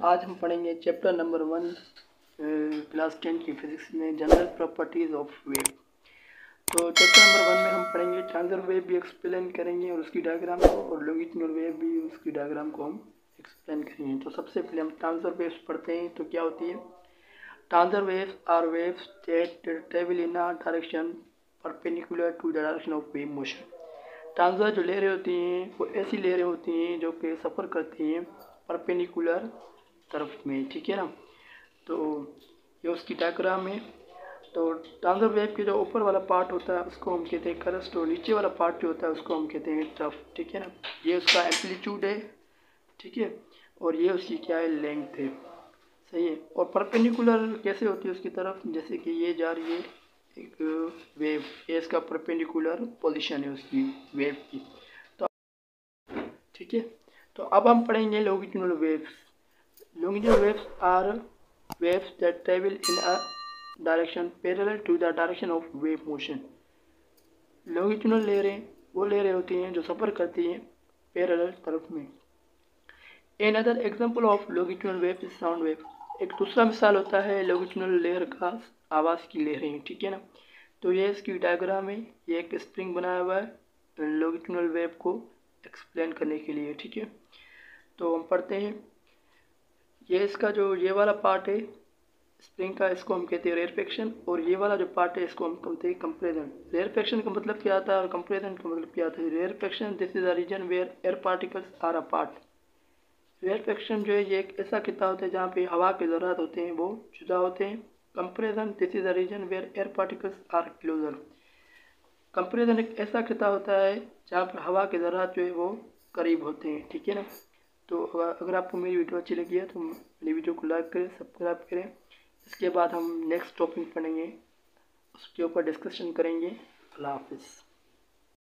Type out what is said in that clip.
आज हम पढ़ेंगे चैप्टर नंबर 1 क्लास 10 की फिजिक्स में जनरल प्रॉपर्टीज ऑफ वेव। तो चैप्टर नंबर 1 में हम पढ़ेंगे ट्रांसवर्स वेव भी एक्सप्लेन करेंगे और उसकी डायग्राम को, और लॉन्गिट्यूडिनल वेव भी उसकी डायग्राम को हम एक्सप्लेन करेंगे। तो सबसे पहले हम ट्रांसवर्स वेव्स पढ़ते हैं। तो क्या होती है? Transverse waves are waves that travel in a direction perpendicular to the direction of wave motion. Transverse जो लहरें होती हैं वो ऐसी लहरें होती हैं जो कि सफ़र करती हैं परपेंडिकुलर तरफ में, ठीक है ना। तो ये उसकी डायग्राम है। तो ट्रांसवर्स वेव के जो ऊपर वाला पार्ट होता है उसको हम कहते हैं क्रस्ट, और नीचे वाला पार्ट जो होता है उसको हम कहते हैं ट्रफ, ठीक है ना। ये उसका एम्पलीट्यूड है, ठीक है, और ये उसकी क्या है, लेंथ है, सही है। और परपेंडिकुलर कैसे होती है उसकी तरफ, जैसे कि ये जा रही है एक वेव, ये इसका परपेंडिकुलर पोजीशन है उसकी वेव की। तो ठीक है, तो अब हम पढ़ेंगे longitudinal waves. Longitudinal waves are waves that travel in a direction parallel to the direction of wave motion. Longitudinal लहरें वो लहरें होती हैं जो सफ़र करती हैं पैरेलल तरफ में। Another example of longitudinal wave is sound wave. एक दूसरा मिसाल होता है longitudinal लहर का आवाज़ की लहरें, ठीक है ना। तो ये इसकी डायग्राम है। ये एक स्प्रिंग बनाया हुआ है longitudinal वेव को एक्सप्लेन करने के लिए, ठीक है। तो हम पढ़ते हैं। ये इसका जो ये वाला पार्ट है स्प्रिंग का, इसको हम कहते हैं रेयरफेक्शन, और ये वाला जो पार्ट है इसको हम कहते हैं कंप्रेशन। रेयरफेक्शन का मतलब क्या आता है और कंप्रेशन का मतलब क्या आता है? Rarefaction this is a region where air particles are apart. Rarefaction जो है ये एक ऐसा खिता होता है जहाँ पे हवा के ज़रात होते हैं वो जुदा होते हैं। Compression this is a region where air particles are closer. Compression एक ऐसा खिता होता है जहाँ पर हवा के ज़रात जो है वो करीब होते हैं, ठीक है ना। तो अगर आपको मेरी वीडियो अच्छी लगी है तो मेरी वीडियो को लाइक करें, सब्सक्राइब करें। इसके बाद हम नेक्स्ट टॉपिक पढ़ेंगे, उसके ऊपर डिस्कशन करेंगे। अल्लाह हाफिज़।